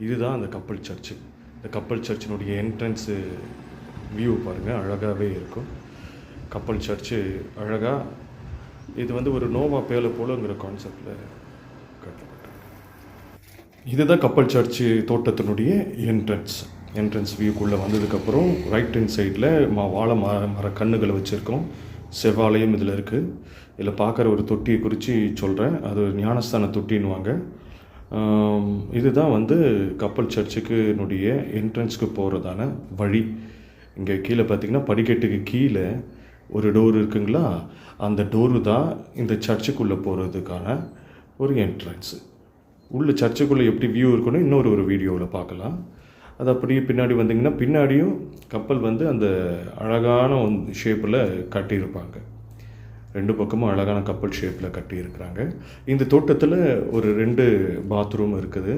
இதுதான் அந்த கப்பல் சர்ச்சு. இந்த கப்பல் சர்ச்சினுடைய என்ட்ரன்ஸு வியூ பாருங்கள், அழகாகவே இருக்கும். கப்பல் சர்ச்சு அழகாக இது வந்து ஒரு நோவா பேலை போலங்கிற கான்செப்டில் கட்டப்பட்டாங்க. இதுதான் கப்பல் சர்ச்சு தோட்டத்தினுடைய என்ட்ரன்ஸ் வியூக்குள்ளே வந்ததுக்கப்புறம் ரைட் ஹேண்ட் சைடில் வாழை மர கண்ணுகளை வச்சுருக்கோம். செவ்வாலயம் இதில் இருக்குது. இதில் பார்க்குற ஒரு தொட்டியை குறித்து சொல்கிறேன். அது ஒரு ஞானஸ்தான தொட்டின்னுவாங்க. இதுதான் வந்து கப்பல் சர்ச்சுக்குனுடைய என்ட்ரன்ஸ்க்கு போகிறதான வழி. இங்கே கீழே பார்த்திங்கன்னா படிக்கட்டுக்கு கீழே ஒரு டோர் இருக்குங்களா, அந்த டோரு தான் இந்த சர்ச்சுக்குள்ளே போகிறதுக்கான ஒரு என்ட்ரன்ஸு. உள்ள சர்ச்சுக்குள்ளே எப்படி வியூ இருக்குன்னு இன்னொரு வீடியோவில் பார்க்கலாம். அது அப்படியே பின்னாடி வந்திங்கன்னா பின்னாடியும் கப்பல் வந்து அந்த அழகான ஷேப்பில் கட்டியிருப்பாங்க. 2 பக்கமும் அழகான கப்பல் ஷேப்பில் கட்டியிருக்கிறாங்க. இந்த தோட்டத்தில் ஒரு 2 பாத்ரூம் இருக்குது.